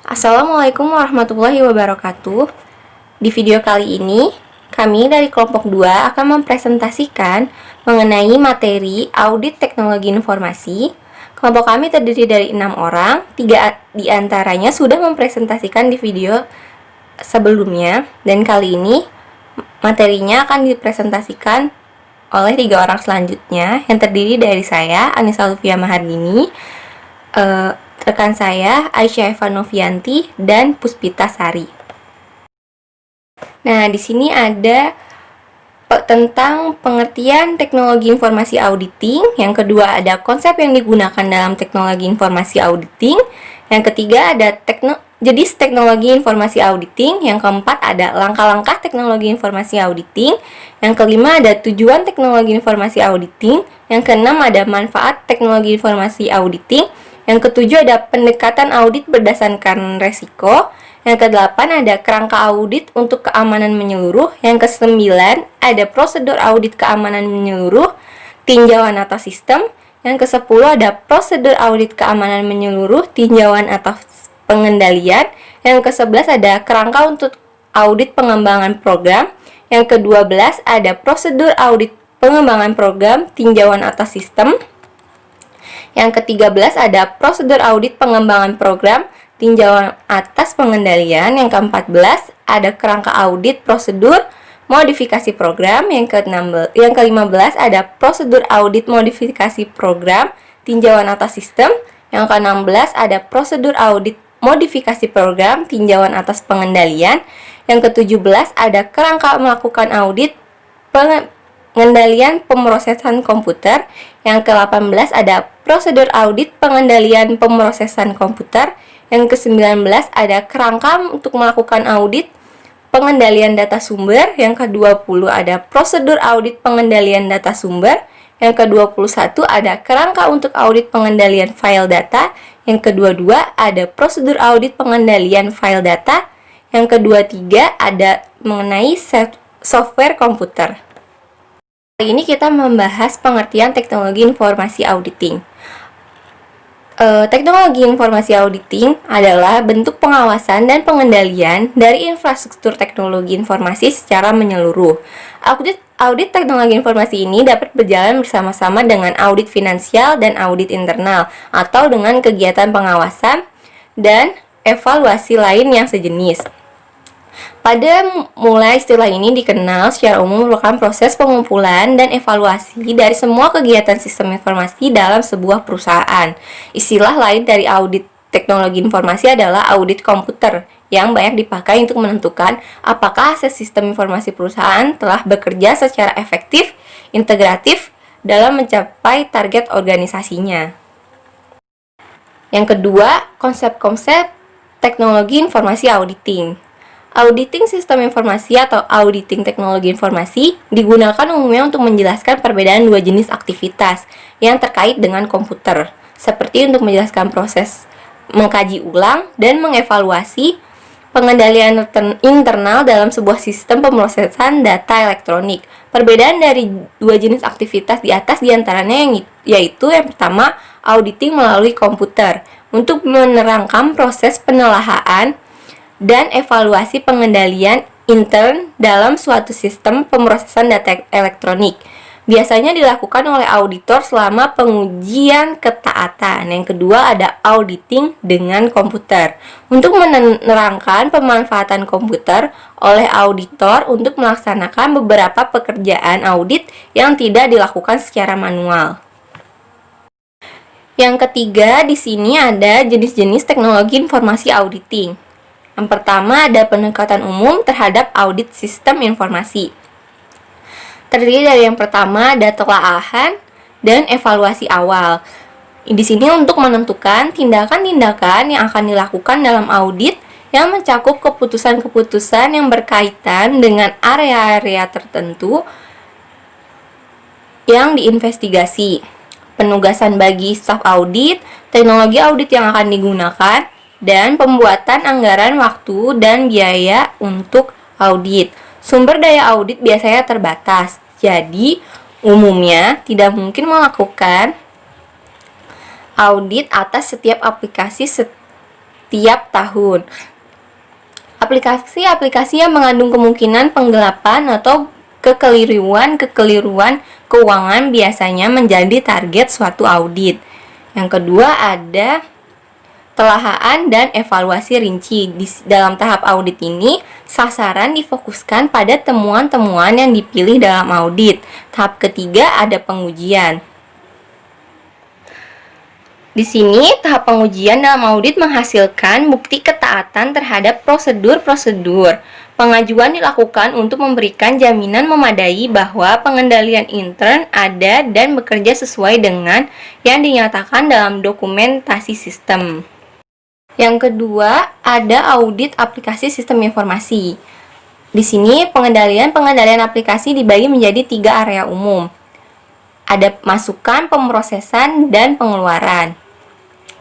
Assalamualaikum warahmatullahi wabarakatuh. Di video kali ini, kami dari kelompok 2 akan mempresentasikan mengenai materi audit teknologi informasi. Kelompok kami terdiri dari 6 orang, 3 di antaranya sudah mempresentasikan di video sebelumnya, dan kali ini materinya akan dipresentasikan oleh 3 orang selanjutnya, yang terdiri dari saya, Anissa Lufia Mahardini, rekan saya, Aisyah Eva Novianti, dan Puspita Sari. Nah, di sini ada tentang pengertian teknologi informasi auditing. Yang kedua ada konsep yang digunakan dalam teknologi informasi auditing. Yang ketiga ada jenis teknologi informasi auditing. Yang keempat ada langkah-langkah teknologi informasi auditing. Yang kelima ada tujuan teknologi informasi auditing. Yang keenam ada manfaat teknologi informasi auditing. Yang ketujuh ada pendekatan audit berdasarkan resiko. Yang kedelapan ada kerangka audit untuk keamanan menyeluruh. Yang kesembilan ada prosedur audit keamanan menyeluruh, tinjauan atas sistem. Yang kesepuluh ada prosedur audit keamanan menyeluruh, tinjauan atas pengendalian. Yang kesebelas ada kerangka untuk audit pengembangan program. Yang kedua belas ada prosedur audit pengembangan program, tinjauan atas sistem. Yang ke-13 ada prosedur audit pengembangan program, tinjauan atas pengendalian. Yang ke-14 ada kerangka audit prosedur modifikasi program. Yang ke-15 ada prosedur audit modifikasi program, tinjauan atas sistem. Yang ke-16 ada prosedur audit modifikasi program, tinjauan atas pengendalian. Yang ke-17 ada kerangka melakukan audit pengendalian pemrosesan komputer. Yang ke-18 ada prosedur audit pengendalian pemrosesan komputer. Yang ke-19 ada kerangka untuk melakukan audit pengendalian data sumber. Yang ke-20 ada prosedur audit pengendalian data sumber. Yang ke-21 ada kerangka untuk audit pengendalian file data. Yang ke-22 ada prosedur audit pengendalian file data. Yang ke-23 ada mengenai software komputer. Kali ini kita membahas pengertian teknologi informasi auditing. Teknologi informasi auditing adalah bentuk pengawasan dan pengendalian dari infrastruktur teknologi informasi secara menyeluruh. Audit teknologi informasi ini dapat berjalan bersama-sama dengan audit finansial dan audit internal, atau dengan kegiatan pengawasan dan evaluasi lain yang sejenis. Pada mulai istilah ini dikenal secara umum merupakan proses pengumpulan dan evaluasi dari semua kegiatan sistem informasi dalam sebuah perusahaan. Istilah lain dari audit teknologi informasi adalah audit komputer, yang banyak dipakai untuk menentukan apakah aset sistem informasi perusahaan telah bekerja secara efektif, integratif dalam mencapai target organisasinya. Yang kedua, konsep-konsep teknologi informasi auditing. Auditing sistem informasi atau auditing teknologi informasi digunakan umumnya untuk menjelaskan perbedaan dua jenis aktivitas yang terkait dengan komputer, seperti untuk menjelaskan proses mengkaji ulang dan mengevaluasi pengendalian internal dalam sebuah sistem pemrosesan data elektronik. Perbedaan dari dua jenis aktivitas di atas diantaranya yaitu yang pertama, auditing melalui komputer untuk menerangkan proses penelahan dan evaluasi pengendalian intern dalam suatu sistem pemrosesan data elektronik. Biasanya dilakukan oleh auditor selama pengujian ketaatan. Yang kedua ada auditing dengan komputer, untuk menerangkan pemanfaatan komputer oleh auditor untuk melaksanakan beberapa pekerjaan audit yang tidak dilakukan secara manual. Yang ketiga, di sini ada jenis-jenis teknologi informasi auditing. Yang pertama ada pendekatan umum terhadap audit sistem informasi. Terdiri dari yang pertama ada telaahan dan evaluasi awal. Di sini untuk menentukan tindakan-tindakan yang akan dilakukan dalam audit yang mencakup keputusan-keputusan yang berkaitan dengan area-area tertentu yang diinvestigasi. Penugasan bagi staf audit, teknologi audit yang akan digunakan, dan pembuatan anggaran waktu dan biaya untuk audit. Sumber daya audit biasanya terbatas, jadi umumnya tidak mungkin melakukan audit atas setiap aplikasi tiap tahun. Aplikasi-aplikasi yang mengandung kemungkinan penggelapan atau kekeliruan keuangan biasanya menjadi target suatu audit. Yang kedua ada telahan dan evaluasi rinci. Dalam tahap audit ini, sasaran difokuskan pada temuan-temuan yang dipilih dalam audit. Tahap ketiga ada pengujian. Di sini, tahap pengujian dalam audit menghasilkan bukti ketaatan terhadap prosedur-prosedur. Pengajuan dilakukan untuk memberikan jaminan memadai bahwa pengendalian intern ada dan bekerja sesuai dengan yang dinyatakan dalam dokumentasi sistem. Yang kedua, ada audit aplikasi sistem informasi. Di sini, pengendalian aplikasi dibagi menjadi 3 area umum. Ada masukan, pemrosesan, dan pengeluaran.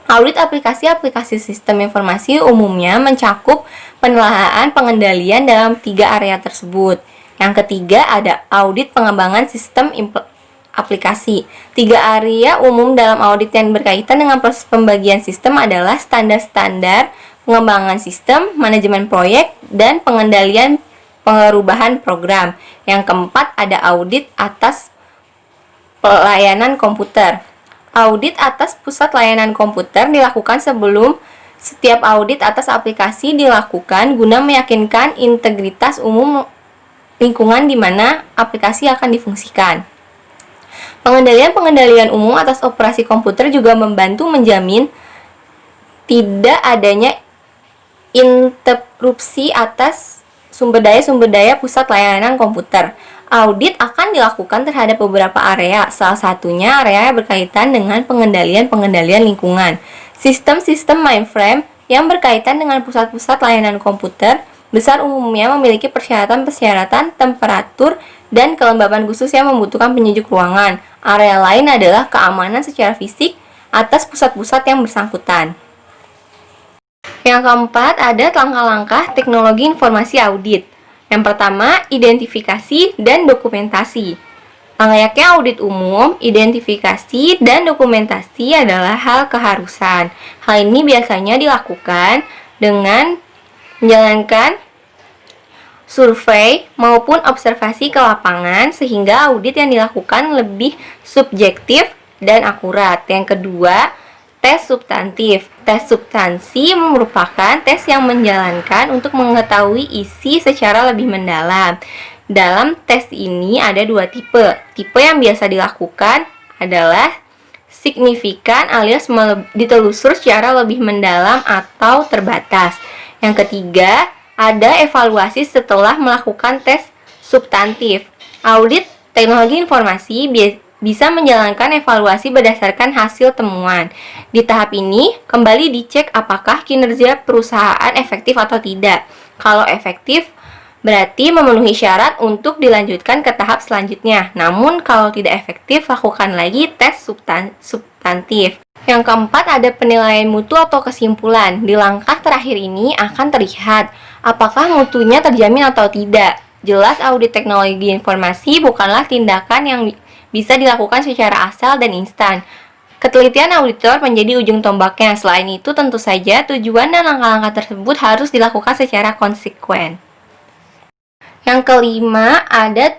Audit aplikasi sistem informasi umumnya mencakup penelaahan pengendalian dalam 3 area tersebut. Yang ketiga, ada audit pengembangan sistem aplikasi. 3 area umum dalam audit yang berkaitan dengan proses pembagian sistem adalah standar-standar pengembangan sistem, manajemen proyek, dan pengendalian perubahan program. Yang keempat ada audit atas pelayanan komputer. Audit atas pusat layanan komputer dilakukan sebelum setiap audit atas aplikasi dilakukan guna meyakinkan integritas umum lingkungan di mana aplikasi akan difungsikan. Pengendalian umum atas operasi komputer juga membantu menjamin tidak adanya interupsi atas sumber daya pusat layanan komputer. Audit akan dilakukan terhadap beberapa area, salah satunya area yang berkaitan dengan pengendalian lingkungan. Sistem-sistem mainframe yang berkaitan dengan pusat-pusat layanan komputer besar umumnya memiliki persyaratan temperatur dan kelembaban khusus yang membutuhkan penyejuk ruangan. Area lain adalah keamanan secara fisik atas pusat-pusat yang bersangkutan. Yang keempat, ada langkah-langkah teknologi informasi audit. Yang pertama, identifikasi dan dokumentasi. Layaknya audit umum, identifikasi dan dokumentasi adalah hal keharusan. Hal ini biasanya dilakukan dengan menjalankan survei maupun observasi ke lapangan sehingga audit yang dilakukan lebih subjektif dan akurat. Yang kedua, tes substantif. Tes substansi merupakan tes yang menjalankan untuk mengetahui isi secara lebih mendalam. Dalam tes ini ada 2 tipe. Tipe yang biasa dilakukan adalah signifikan alias ditelusur secara lebih mendalam atau terbatas. Yang ketiga, ada evaluasi setelah melakukan tes substantif. Audit teknologi informasi bisa menjalankan evaluasi berdasarkan hasil temuan. Di tahap ini, kembali dicek apakah kinerja perusahaan efektif atau tidak. Kalau efektif, berarti memenuhi syarat untuk dilanjutkan ke tahap selanjutnya. Namun, kalau tidak efektif, lakukan lagi tes substantif. Yang keempat, ada penilaian mutu atau kesimpulan. Di langkah terakhir ini akan terlihat apakah mutunya terjamin atau tidak. Jelas, audit teknologi informasi bukanlah tindakan yang bisa dilakukan secara asal dan instan. Ketelitian auditor menjadi ujung tombaknya. Selain itu, tentu saja tujuan dan langkah-langkah tersebut harus dilakukan secara konsekuen. Yang kelima, ada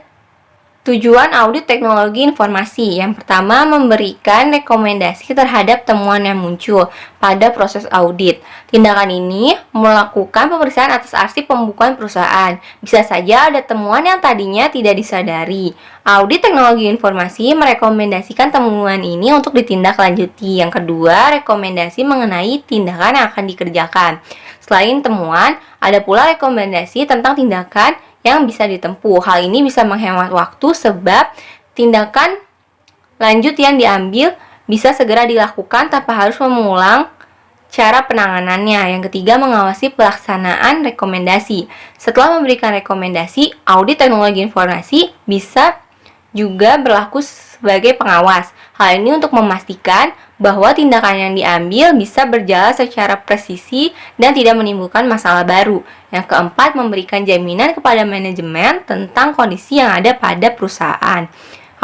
tujuan audit teknologi informasi. Yang pertama, memberikan rekomendasi terhadap temuan yang muncul pada proses audit. Tindakan ini melakukan pemeriksaan atas arsip pembukuan perusahaan. Bisa saja ada temuan yang tadinya tidak disadari. Audit teknologi informasi merekomendasikan temuan ini untuk ditindaklanjuti. Yang kedua, rekomendasi mengenai tindakan yang akan dikerjakan. Selain temuan, ada pula rekomendasi tentang tindakan yang bisa ditempuh. Hal ini bisa menghemat waktu sebab tindakan lanjut yang diambil bisa segera dilakukan tanpa harus mengulang cara penanganannya. Yang ketiga, mengawasi pelaksanaan rekomendasi. Setelah memberikan rekomendasi, audit teknologi informasi bisa juga berlaku sebagai pengawas. Hal ini untuk memastikan bahwa tindakan yang diambil bisa berjalan secara presisi dan tidak menimbulkan masalah baru. Yang keempat, memberikan jaminan kepada manajemen tentang kondisi yang ada pada perusahaan.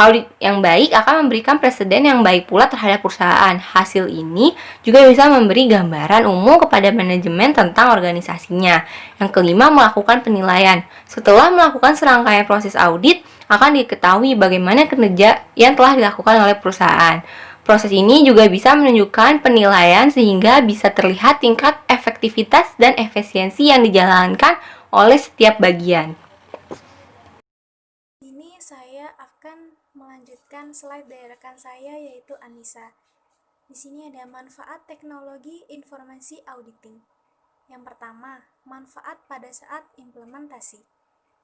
Audit yang baik akan memberikan presiden yang baik pula terhadap perusahaan. Hasil ini juga bisa memberi gambaran umum kepada manajemen tentang organisasinya. Yang kelima, melakukan penilaian. Setelah melakukan serangkaian proses audit, akan diketahui bagaimana kinerja yang telah dilakukan oleh perusahaan. Proses ini juga bisa menunjukkan penilaian sehingga bisa terlihat tingkat efektivitas dan efisiensi yang dijalankan oleh setiap bagian. Ini saya akan melanjutkan slide dari rekan saya yaitu Anissa. Di sini ada manfaat teknologi informasi auditing. Yang pertama, manfaat pada saat implementasi.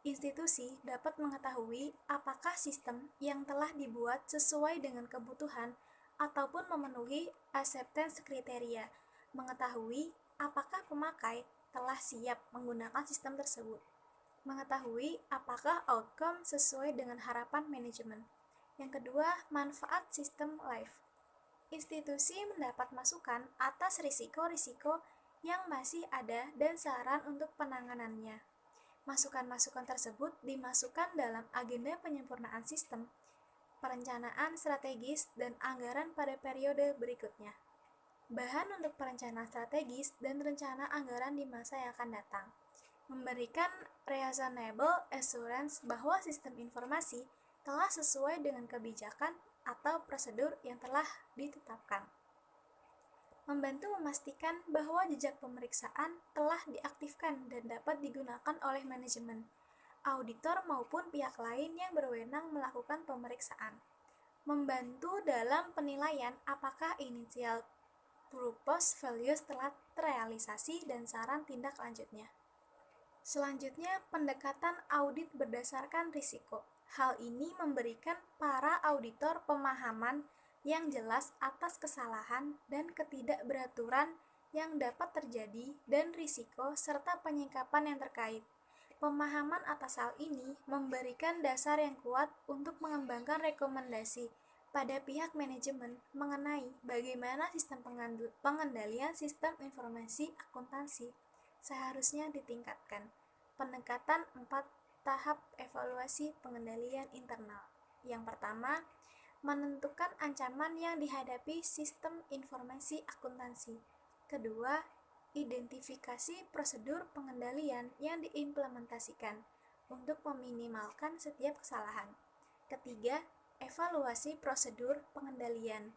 Institusi dapat mengetahui apakah sistem yang telah dibuat sesuai dengan kebutuhan ataupun memenuhi acceptance kriteria, mengetahui apakah pemakai telah siap menggunakan sistem tersebut, mengetahui apakah outcome sesuai dengan harapan manajemen. Yang kedua, manfaat sistem live. Institusi mendapat masukan atas risiko-risiko yang masih ada dan saran untuk penanganannya. Masukan-masukan tersebut dimasukkan dalam agenda penyempurnaan sistem, perencanaan strategis, dan anggaran pada periode berikutnya. Bahan untuk perencanaan strategis dan rencana anggaran di masa yang akan datang. Memberikan reasonable assurance bahwa sistem informasi telah sesuai dengan kebijakan atau prosedur yang telah ditetapkan. Membantu memastikan bahwa jejak pemeriksaan telah diaktifkan dan dapat digunakan oleh manajemen, auditor maupun pihak lain yang berwenang melakukan pemeriksaan. Membantu dalam penilaian apakah initial purpose values telah terrealisasi dan saran tindak lanjutnya. Selanjutnya, pendekatan audit berdasarkan risiko. Hal ini memberikan para auditor pemahaman yang jelas atas kesalahan dan ketidakberaturan yang dapat terjadi dan risiko serta penyikapan yang terkait. Pemahaman atas hal ini memberikan dasar yang kuat untuk mengembangkan rekomendasi pada pihak manajemen mengenai bagaimana sistem pengendalian sistem informasi akuntansi seharusnya ditingkatkan. Pendekatan 4 tahap evaluasi pengendalian internal. Yang pertama, menentukan ancaman yang dihadapi sistem informasi akuntansi. Kedua, identifikasi prosedur pengendalian yang diimplementasikan untuk meminimalkan setiap kesalahan. Ketiga, evaluasi prosedur pengendalian.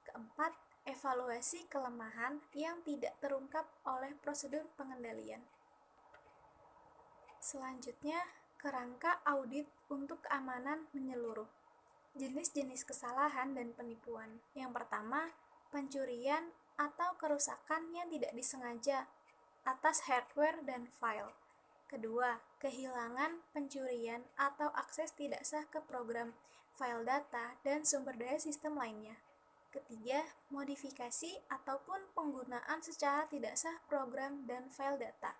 Keempat, evaluasi kelemahan yang tidak terungkap oleh prosedur pengendalian. Selanjutnya, kerangka audit untuk keamanan menyeluruh. Jenis-jenis kesalahan dan penipuan. Yang pertama, pencurian atau kerusakan yang tidak disengaja atas hardware dan file. Kedua, kehilangan, pencurian, atau akses tidak sah ke program, file data, dan sumber daya sistem lainnya. Ketiga, modifikasi ataupun penggunaan secara tidak sah program dan file data.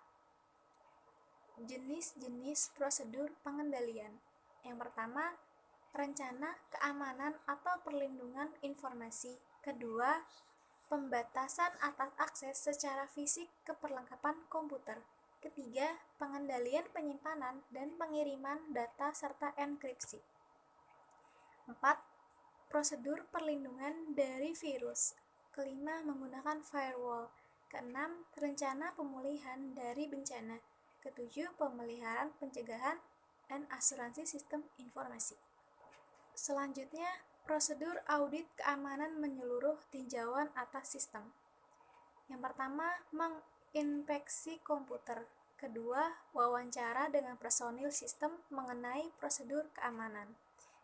Jenis-jenis prosedur pengendalian. Yang pertama, rencana keamanan atau perlindungan informasi. Kedua, pembatasan atas akses secara fisik ke perlengkapan komputer. Ketiga, pengendalian penyimpanan dan pengiriman data serta enkripsi. 4. Prosedur perlindungan dari virus. Kelima, menggunakan firewall. Keenam, rencana pemulihan dari bencana. Ketujuh, pemeliharaan pencegahan dan asuransi sistem informasi. Selanjutnya, prosedur audit keamanan menyeluruh tinjauan atas sistem. Yang pertama, menginspeksi komputer. Kedua, wawancara dengan personil sistem mengenai prosedur keamanan.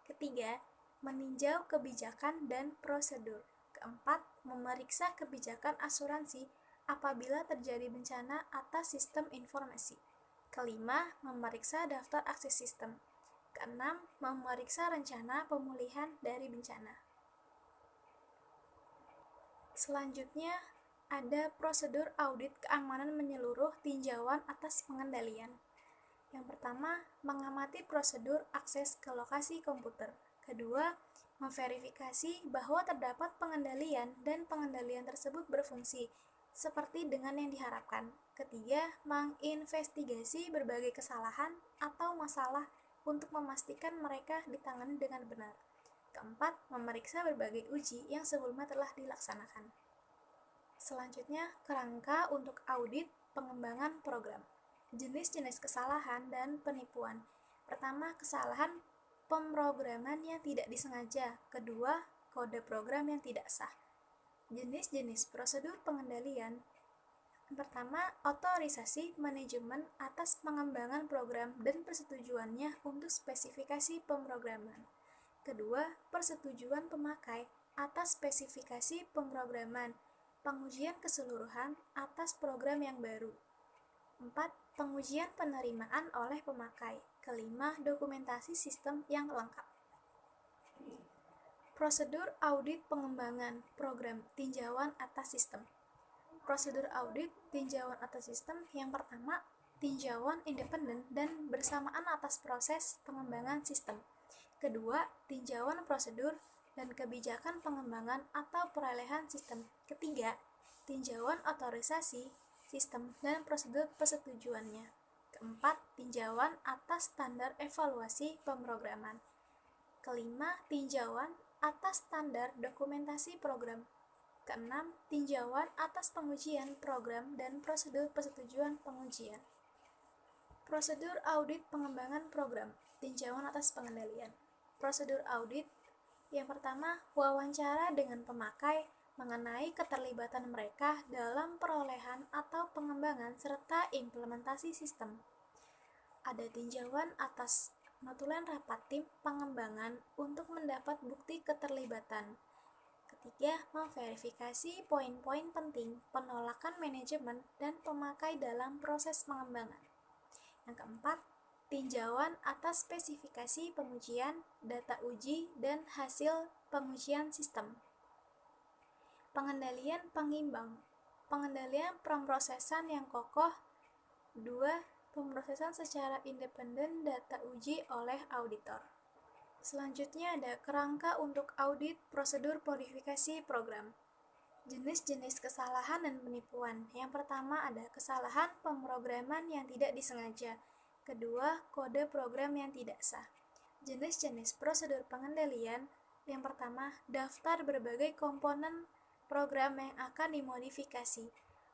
Ketiga, meninjau kebijakan dan prosedur. Keempat, memeriksa kebijakan asuransi apabila terjadi bencana atas sistem informasi. Kelima, memeriksa daftar akses sistem. Keenam, memeriksa rencana pemulihan dari bencana. Selanjutnya, ada prosedur audit keamanan menyeluruh tinjauan atas pengendalian. Yang pertama, mengamati prosedur akses ke lokasi komputer. Kedua, memverifikasi bahwa terdapat pengendalian dan pengendalian tersebut berfungsi seperti dengan yang diharapkan. Ketiga, menginvestigasi berbagai kesalahan atau masalah untuk memastikan mereka ditangani dengan benar. Keempat, memeriksa berbagai uji yang sebelumnya telah dilaksanakan. Selanjutnya, kerangka untuk audit pengembangan program. Jenis-jenis kesalahan dan penipuan. Pertama, kesalahan pemrograman yang tidak disengaja. Kedua, kode program yang tidak sah. Jenis-jenis prosedur pengendalian. Pertama, otorisasi manajemen atas pengembangan program dan persetujuannya untuk spesifikasi pemrograman. Kedua, persetujuan pemakai atas spesifikasi pemrograman. Pengujian keseluruhan atas program yang baru. 4. Pengujian penerimaan oleh pemakai. Kelima, dokumentasi sistem yang lengkap. Prosedur audit pengembangan program tinjauan atas sistem. Prosedur audit tinjauan atas sistem yang pertama, tinjauan independen dan bersamaan atas proses pengembangan sistem. Kedua, tinjauan prosedur dan kebijakan pengembangan atau perolehan sistem. Ketiga, tinjauan otorisasi sistem dan prosedur persetujuannya. Keempat, tinjauan atas standar evaluasi pemrograman. Kelima, tinjauan atas standar dokumentasi program. Keenam, tinjauan atas pengujian program dan prosedur persetujuan pengujian. Prosedur audit pengembangan program, tinjauan atas pengendalian. Prosedur audit yang pertama, wawancara dengan pemakai mengenai keterlibatan mereka dalam perolehan atau pengembangan serta implementasi sistem. Ada tinjauan atas notulen rapat tim pengembangan untuk mendapat bukti keterlibatan. Ketiga, memverifikasi poin-poin penting penolakan manajemen dan pemakai dalam proses pengembangan. Yang keempat, tinjauan atas spesifikasi pengujian, data uji, dan hasil pengujian sistem. Pengendalian pengimbang. Pengendalian pemrosesan yang kokoh. 2. Pemrosesan secara independen data uji oleh auditor. Selanjutnya ada kerangka untuk audit prosedur modifikasi program. Jenis-jenis kesalahan dan penipuan. Yang pertama ada kesalahan pemrograman yang tidak disengaja. Kedua, kode program yang tidak sah. Jenis-jenis prosedur pengendalian. Yang pertama, daftar berbagai komponen program yang akan dimodifikasi.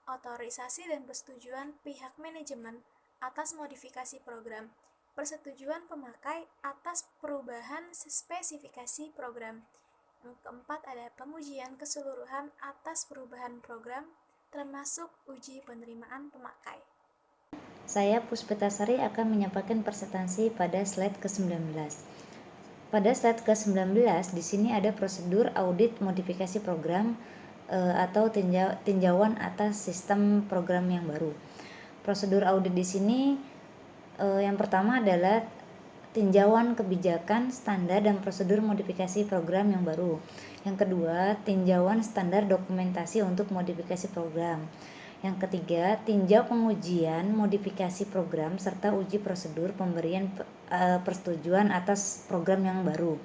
Otorisasi dan persetujuan pihak manajemen atas modifikasi program. Persetujuan pemakai atas perubahan spesifikasi program. Yang keempat ada pengujian keseluruhan atas perubahan program, termasuk uji penerimaan pemakai. Saya Puspitasari akan menyampaikan presentasi pada slide ke-19. Pada slide ke-19 di sini ada prosedur audit modifikasi program atau tinjauan atas sistem program yang baru. Prosedur audit di sini yang pertama adalah tinjauan kebijakan, standar, dan prosedur modifikasi program yang baru. Yang kedua, tinjauan standar dokumentasi untuk modifikasi program. Yang ketiga, tinjau pengujian modifikasi program serta uji prosedur pemberian persetujuan atas program yang baru.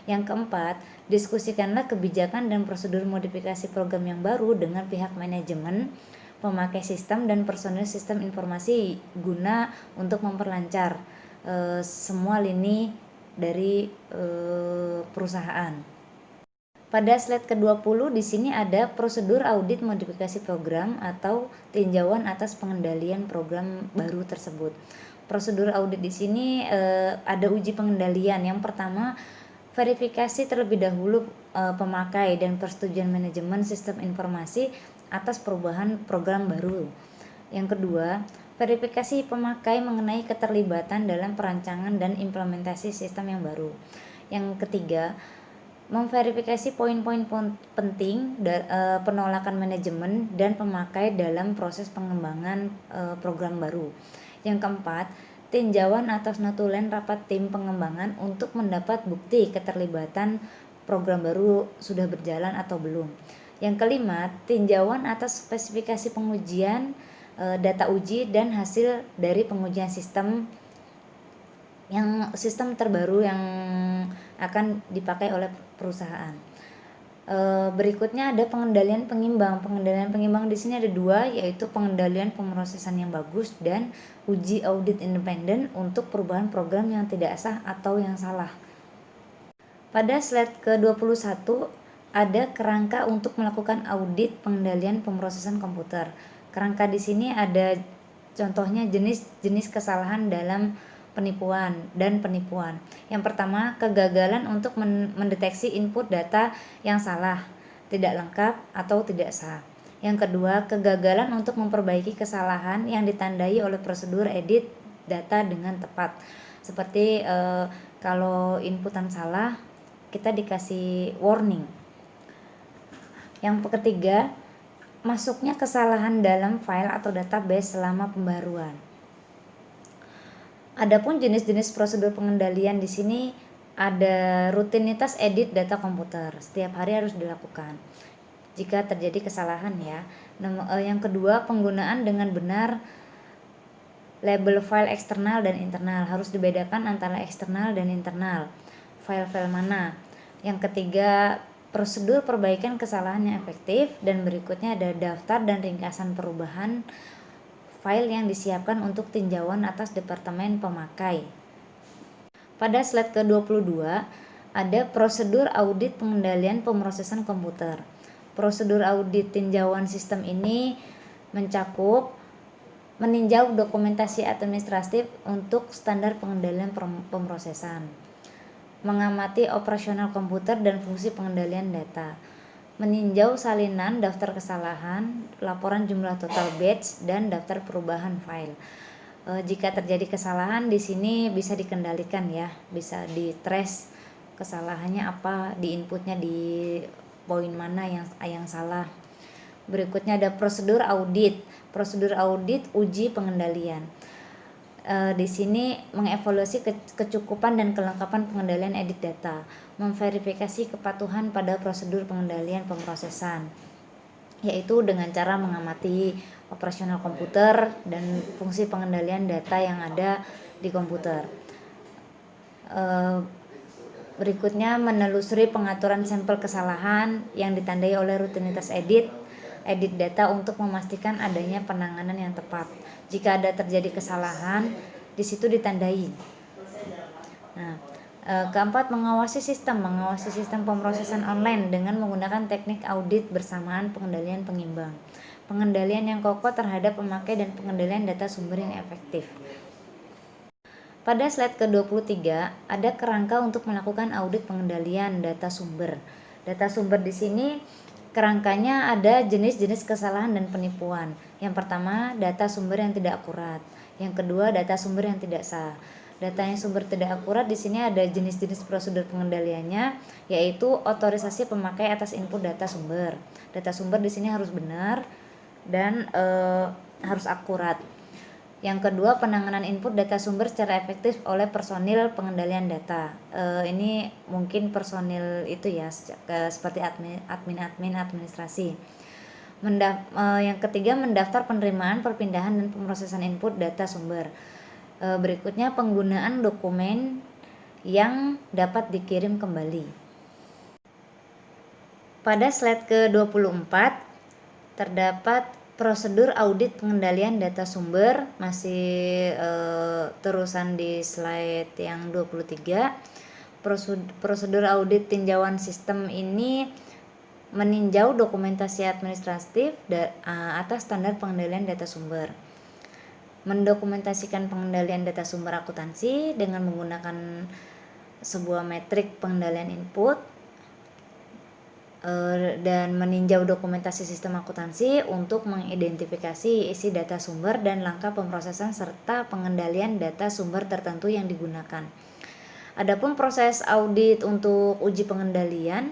Yang keempat, diskusikanlah kebijakan dan prosedur modifikasi program yang baru dengan pihak manajemen, pemakai sistem, dan personil sistem informasi guna untuk memperlancar semua lini dari perusahaan. Pada slide ke-20 di sini ada prosedur audit modifikasi program atau tinjauan atas pengendalian program baru tersebut. Prosedur audit di sini ada uji pengendalian. Yang pertama, verifikasi terlebih dahulu pemakai dan persetujuan manajemen sistem informasi atas perubahan program baru. Yang kedua, verifikasi pemakai mengenai keterlibatan dalam perancangan dan implementasi sistem yang baru. Yang ketiga, memverifikasi poin-poin penting penolakan manajemen dan pemakai dalam proses pengembangan program baru. Yang keempat, tinjauan atas notulen rapat tim pengembangan untuk mendapat bukti keterlibatan program baru sudah berjalan atau belum. Yang kelima, tinjauan atas spesifikasi pengujian, data uji, dan hasil dari pengujian sistem terbaru yang akan dipakai oleh perusahaan. Berikutnya ada pengendalian pengimbang. Pengendalian pengimbang di sini ada dua, yaitu pengendalian pemrosesan yang bagus dan uji audit independen untuk perubahan program yang tidak sah atau yang salah. Pada slide ke-21 ada kerangka untuk melakukan audit pengendalian pemrosesan komputer. Kerangka di sini ada contohnya jenis-jenis kesalahan dalam penipuan dan penipuan. Yang pertama, kegagalan untuk mendeteksi input data yang salah, tidak lengkap atau tidak sah. Yang kedua, kegagalan untuk memperbaiki kesalahan yang ditandai oleh prosedur edit data dengan tepat. Seperti kalau inputan salah, kita dikasih warning. Yang ketiga, masuknya kesalahan dalam file atau database selama pembaruan. Adapun jenis-jenis prosedur pengendalian di sini ada rutinitas edit data komputer, setiap hari harus dilakukan jika terjadi kesalahan ya. Yang kedua, penggunaan dengan benar label file eksternal dan internal, harus dibedakan antara eksternal dan internal. File-file mana? Yang ketiga, prosedur perbaikan kesalahan yang efektif, dan berikutnya ada daftar dan ringkasan perubahan file yang disiapkan untuk tinjauan atas departemen pemakai. Pada slide ke-22 ada prosedur audit pengendalian pemrosesan komputer. Prosedur audit tinjauan sistem ini mencakup meninjau dokumentasi administratif untuk standar pengendalian pemrosesan, mengamati operasional komputer dan fungsi pengendalian data, meninjau salinan daftar kesalahan, laporan jumlah total batch, dan daftar perubahan file. Jika terjadi kesalahan di sini bisa dikendalikan ya, bisa di-trace kesalahannya apa, di inputnya di poin mana yang salah. Berikutnya ada prosedur audit. Prosedur audit uji pengendalian. Di sini mengevaluasi kecukupan dan kelengkapan pengendalian edit data, memverifikasi kepatuhan pada prosedur pengendalian pemrosesan, yaitu dengan cara mengamati operasional komputer dan fungsi pengendalian data yang ada di komputer. Berikutnya menelusuri pengaturan sampel kesalahan yang ditandai oleh rutinitas edit data untuk memastikan adanya penanganan yang tepat. Jika ada terjadi kesalahan, di situ ditandai. Nah, keempat, mengawasi sistem pemrosesan online dengan menggunakan teknik audit bersamaan pengendalian pengimbang, pengendalian yang kokoh terhadap pemakai, dan pengendalian data sumber yang efektif. Pada slide ke-23 ada kerangka untuk melakukan audit pengendalian data sumber. Data sumber di sini kerangkanya ada jenis-jenis kesalahan dan penipuan. Yang pertama, data sumber yang tidak akurat. Yang kedua, data sumber yang tidak sah. Data yang sumber tidak akurat di sini ada jenis-jenis prosedur pengendaliannya, yaitu otorisasi pemakai atas input data sumber. Data sumber di sini harus benar dan harus akurat. Yang kedua, penanganan input data sumber secara efektif oleh personil pengendalian data. Ini mungkin personil itu ya, seperti admin administrasi. Yang ketiga, mendaftar penerimaan, perpindahan, dan pemrosesan input data sumber. Berikutnya, penggunaan dokumen yang dapat dikirim kembali. Pada slide ke-24 terdapat prosedur audit pengendalian data sumber, masih terusan di slide yang 23. Prosedur audit tinjauan sistem ini meninjau dokumentasi administratif atas standar pengendalian data sumber, mendokumentasikan pengendalian data sumber akuntansi dengan menggunakan sebuah metrik pengendalian input, dan meninjau dokumentasi sistem akuntansi untuk mengidentifikasi isi data sumber dan langkah pemrosesan serta pengendalian data sumber tertentu yang digunakan. Adapun proses audit untuk uji pengendalian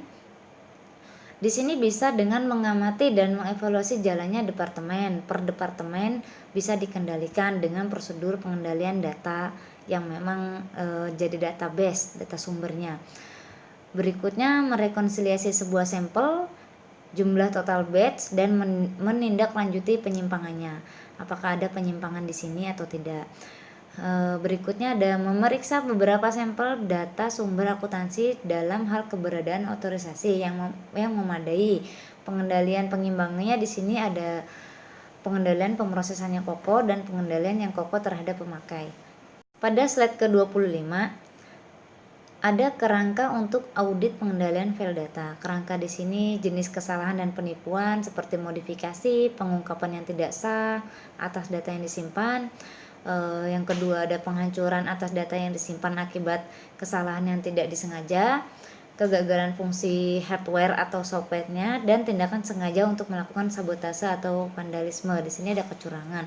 di sini bisa dengan mengamati dan mengevaluasi jalannya departemen per departemen, bisa dikendalikan dengan prosedur pengendalian data yang memang jadi database data sumbernya. Berikutnya, merekonsiliasi sebuah sampel, jumlah total batch, dan menindaklanjuti penyimpangannya. Apakah ada penyimpangan di sini atau tidak. Berikutnya ada memeriksa beberapa sampel data sumber akuntansi dalam hal keberadaan otorisasi yang memadai. Pengendalian pengimbangnya di sini ada pengendalian pemrosesannya kokoh dan pengendalian yang kokoh terhadap pemakai. Pada slide ke-25 Ada kerangka untuk audit pengendalian file data. Kerangka di sini jenis kesalahan dan penipuan seperti modifikasi, pengungkapan yang tidak sah atas data yang disimpan. Yang kedua ada penghancuran atas data yang disimpan akibat kesalahan yang tidak disengaja, kegagalan fungsi hardware atau software-nya, dan tindakan sengaja untuk melakukan sabotase atau vandalisme. Di sini ada kecurangan.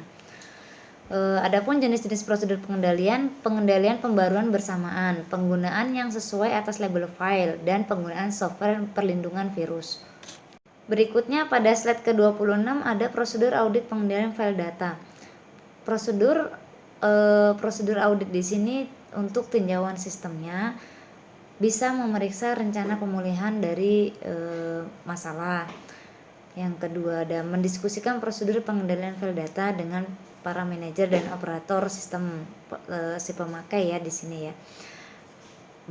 Adapun jenis-jenis prosedur pengendalian pembaruan bersamaan, penggunaan yang sesuai atas label file, dan penggunaan software perlindungan virus. Berikutnya pada slide ke-26 ada prosedur audit pengendalian file data. Prosedur audit di sini untuk tinjauan sistemnya bisa memeriksa rencana pemulihan dari masalah. Yang kedua ada mendiskusikan prosedur pengendalian file data dengan para manajer dan operator sistem si pemakai ya di sini ya.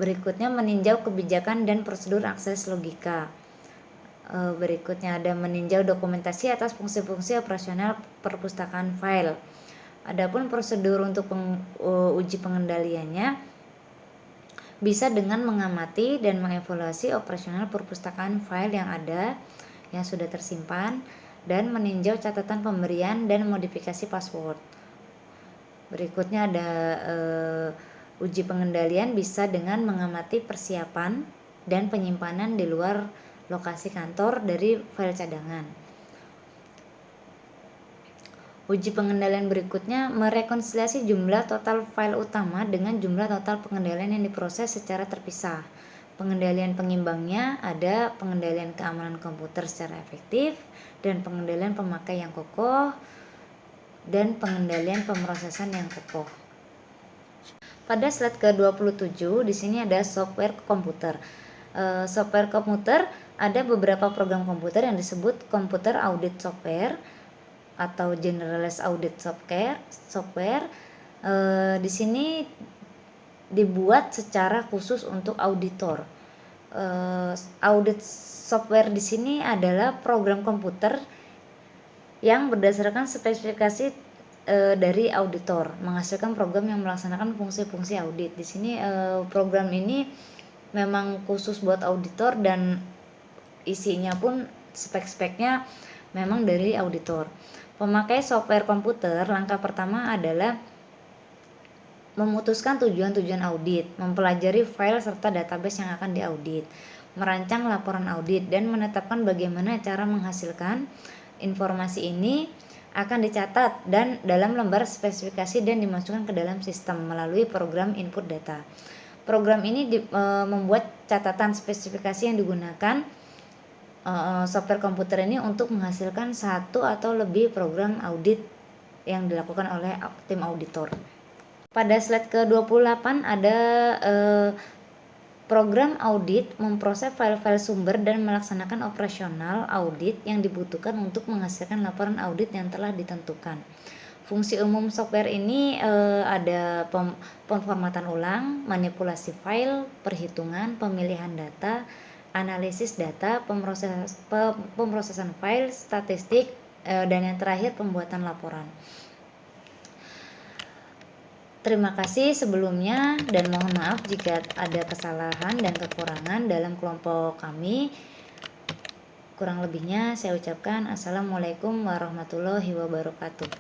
Berikutnya meninjau kebijakan dan prosedur akses logika. Berikutnya ada meninjau dokumentasi atas fungsi-fungsi operasional perpustakaan file. Adapun prosedur untuk uji pengendaliannya bisa dengan mengamati dan mengevaluasi operasional perpustakaan file yang ada yang sudah tersimpan dan meninjau catatan pemberian dan modifikasi password. Berikutnya ada uji pengendalian bisa dengan mengamati persiapan dan penyimpanan di luar lokasi kantor dari file cadangan. Uji pengendalian berikutnya merekonsiliasi jumlah total file utama dengan jumlah total pengendalian yang diproses secara terpisah. Pengendalian pengimbangnya ada pengendalian keamanan komputer secara efektif dan pengendalian pemakai yang kokoh dan pengendalian pemrosesan yang kokoh. Pada slide ke-27 di sini ada software komputer. Software komputer ada beberapa program komputer yang disebut komputer audit software atau generalized audit software. Di sini dibuat secara khusus untuk auditor. Audit software di sini adalah program komputer yang berdasarkan spesifikasi dari auditor, menghasilkan program yang melaksanakan fungsi-fungsi audit. Di sini program ini memang khusus buat auditor dan isinya pun spek-speknya memang dari auditor. Pemakai software komputer, langkah pertama adalah memutuskan tujuan-tujuan audit, mempelajari file serta database yang akan diaudit, merancang laporan audit, dan menetapkan bagaimana cara menghasilkan informasi ini akan dicatat dan dalam lembar spesifikasi dan dimasukkan ke dalam sistem melalui program input data. Program ini membuat catatan spesifikasi yang digunakan software komputer ini untuk menghasilkan satu atau lebih program audit yang dilakukan oleh tim auditor. Pada slide ke-28 ada program audit memproses file-file sumber dan melaksanakan operasional audit yang dibutuhkan untuk menghasilkan laporan audit yang telah ditentukan. Fungsi umum software ini ada pemformatan ulang, manipulasi file, perhitungan, pemilihan data, analisis data, pemrosesan file, statistik, dan yang terakhir pembuatan laporan. Terima kasih sebelumnya dan mohon maaf jika ada kesalahan dan kekurangan dalam kelompok kami. Kurang lebihnya saya ucapkan Assalamualaikum warahmatullahi wabarakatuh.